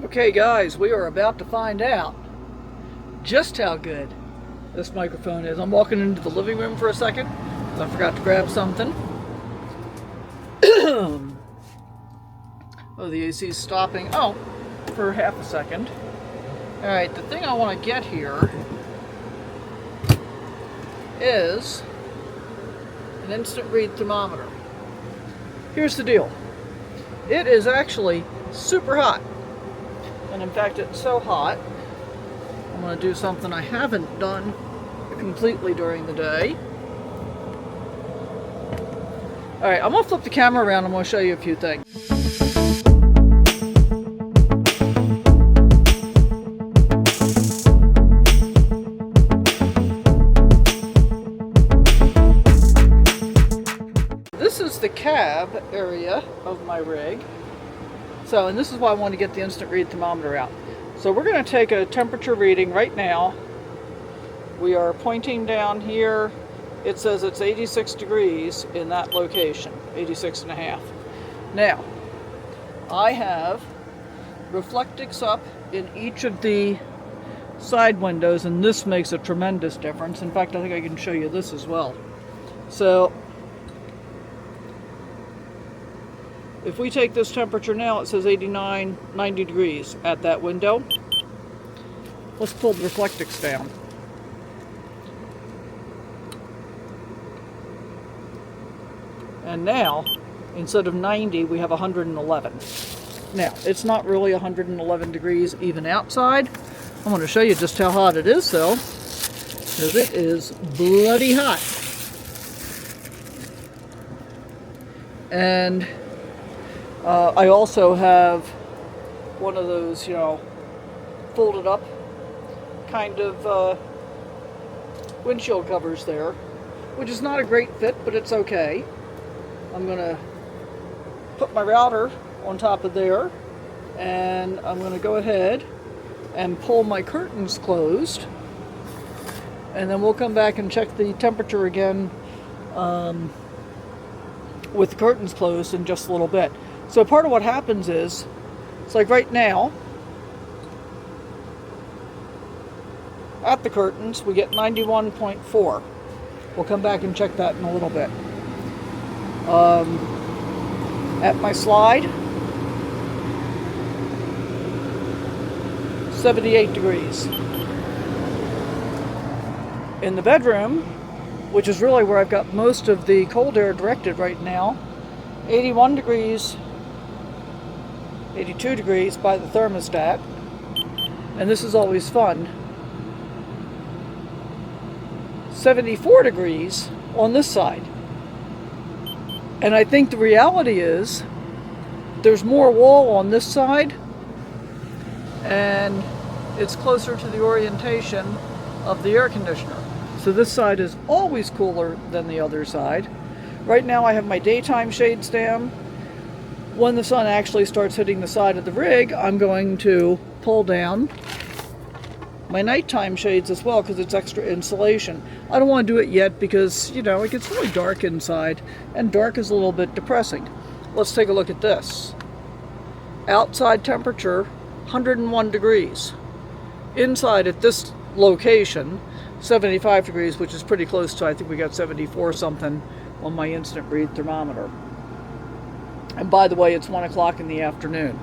Okay guys, we are about to find out just how good this microphone is. I'm walking into the living room for a second because I forgot to grab something. Oh, the AC is stopping. Oh, for half a second. Alright, the thing I want to get here is an instant read thermometer. Here's the deal. It is actually super hot. And in fact, it's so hot, I'm going to do something I haven't done completely during the day. Alright, I'm going to flip the camera around and I'm going to show you a few things. This is the cab area of my rig. So, and this is why I want to get the instant read thermometer out. So we're going to take a temperature reading right now. We are pointing down here. It says it's 86 degrees in that location, 86.5. Now, I have reflectix up in each of the side windows, and this makes a tremendous difference. In fact, I think I can show you this as well. So, if we take this temperature now, it says 89, 90 degrees at that window. Let's pull the reflectix down. And now, instead of 90, we have 111. Now, it's not really 111 degrees even outside. I'm going to show you just how hot it is though, because it is bloody hot. And I also have one of those, folded up kind of windshield covers there, which is not a great fit, but it's okay. I'm going to put my router on top of there, and I'm going to go ahead and pull my curtains closed, and then we'll come back and check the temperature again with the curtains closed in just a little bit. So part of what happens is, it's like right now, at the curtains, we get 91.4. We'll come back and check that in a little bit. At my slide, 78 degrees. In the bedroom, which is really where I've got most of the cold air directed right now, 81 degrees, 82 degrees by the thermostat, and this is always fun, 74 degrees on this side. And I think the reality is there's more wall on this side, and it's closer to the orientation of the air conditioner. So this side is always cooler than the other side. Right now I have my daytime shades down. When the sun actually starts hitting the side of the rig, I'm going to pull down my nighttime shades as well, because it's extra insulation. I don't want to do it yet because, it gets really dark inside, and dark is a little bit depressing. Let's take a look at this. Outside temperature, 101 degrees. Inside at this location, 75 degrees, which is pretty close to, I think we got 74 something on my instant read thermometer. And by the way, it's 1 o'clock in the afternoon,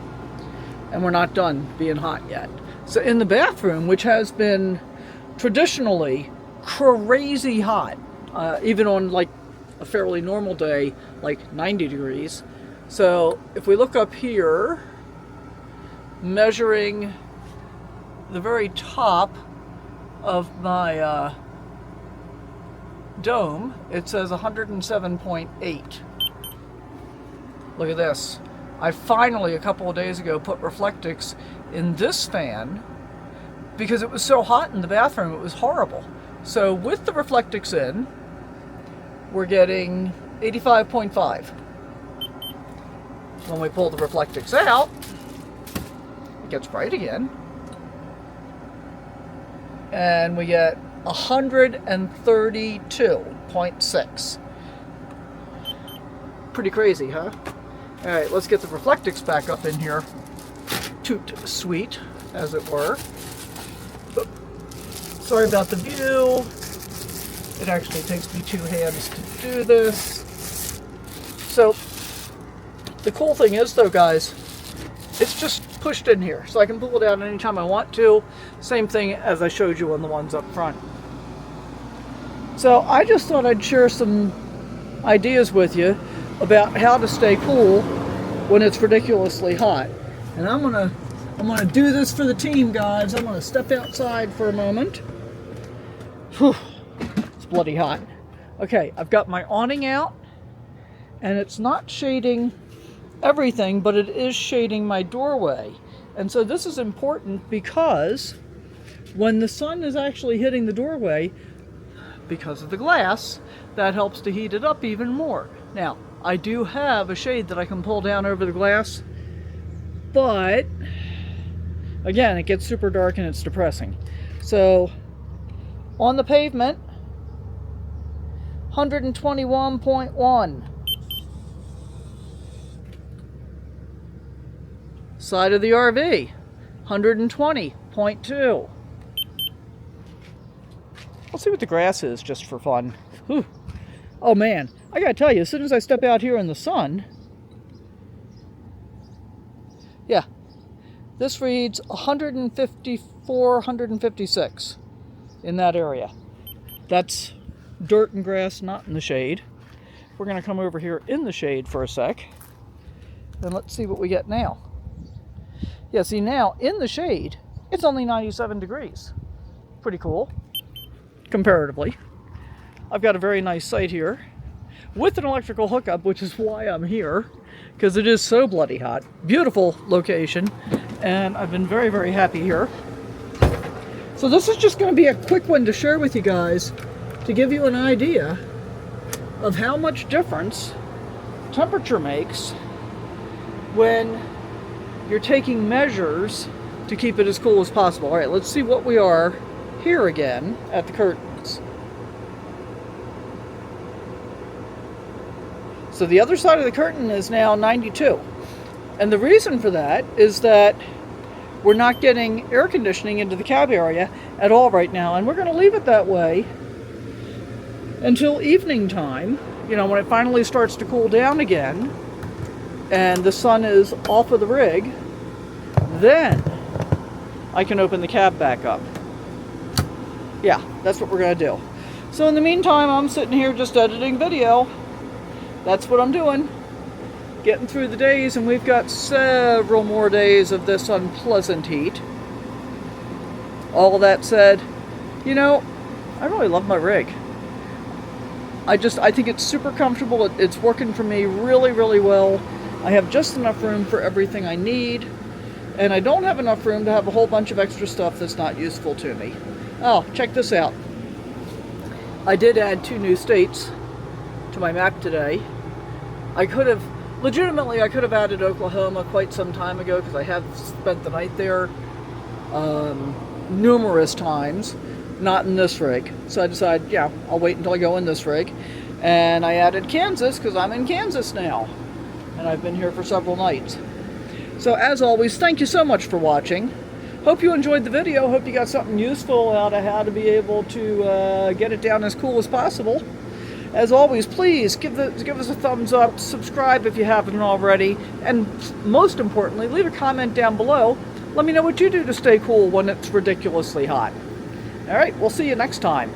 and we're not done being hot yet. So in the bathroom, which has been traditionally crazy hot, even on like a fairly normal day, like 90 degrees. So if we look up here, measuring the very top of my dome, it says 107.8. Look at this. I finally, a couple of days ago, put reflectix in this fan because it was so hot in the bathroom, it was horrible. So with the reflectix in, we're getting 85.5. When we pull the reflectix out, it gets bright again. And we get 132.6. Pretty crazy, huh? Alright, let's get the reflectix back up in here. toot sweet, as it were. Sorry about the view. It actually takes me 2 hands to do this. So the cool thing is though, guys, it's just pushed in here, so I can pull it out anytime I want to. Same thing as I showed you on the ones up front. So I just thought I'd share some ideas with you about how to stay cool when it's ridiculously hot. And I'm gonna do this for the team, guys. I'm gonna step outside for a moment. Whew, it's bloody hot. Okay, I've got my awning out, and it's not shading everything, but it is shading my doorway. And so this is important because when the sun is actually hitting the doorway, because of the glass, that helps to heat it up even more. Now, I do have a shade that I can pull down over the glass, but again, it gets super dark and it's depressing. So on the pavement, 121.1. Side of the RV, 120.2. Let's see what the grass is, just for fun. Whew. Oh man, I gotta tell you, as soon as I step out here in the sun, yeah, this reads 154, 156 in that area. That's dirt and grass, not in the shade. We're gonna come over here in the shade for a sec, and let's see what we get now. Yeah, see now, in the shade, it's only 97 degrees. Pretty cool, comparatively. I've got a very nice site here with an electrical hookup, which is why I'm here, because it is so bloody hot. Beautiful location, and I've been very, very happy here. So this is just going to be a quick one to share with you guys to give you an idea of how much difference temperature makes when you're taking measures to keep it as cool as possible. All right, let's see what we are here again at the curtains. So the other side of the curtain is now 92. And the reason for that is that we're not getting air conditioning into the cab area at all right now. And we're going to leave it that way until evening time, you know, when it finally starts to cool down again and the sun is off of the rig. Then I can open the cab back up. Yeah, that's what we're going to do. So in the meantime, I'm sitting here just editing video. That's what I'm doing. Getting through the days, and we've got several more days of this unpleasant heat. All that said, you know, I really love my rig. I think it's super comfortable. It's working for me really, really well. I have just enough room for everything I need, and I don't have enough room to have a whole bunch of extra stuff that's not useful to me. Oh, check this out. I did add 2 new states to my map today. I could have added Oklahoma quite some time ago, because I have spent the night there numerous times, not in this rig. So I decided, yeah, I'll wait until I go in this rig. And I added Kansas, because I'm in Kansas now. And I've been here for several nights. So as always, thank you so much for watching. Hope you enjoyed the video. Hope you got something useful out of how to be able to get it down as cool as possible. As always, please give us a thumbs up, subscribe if you haven't already, and most importantly, leave a comment down below. Let me know what you do to stay cool when it's ridiculously hot. All right, we'll see you next time.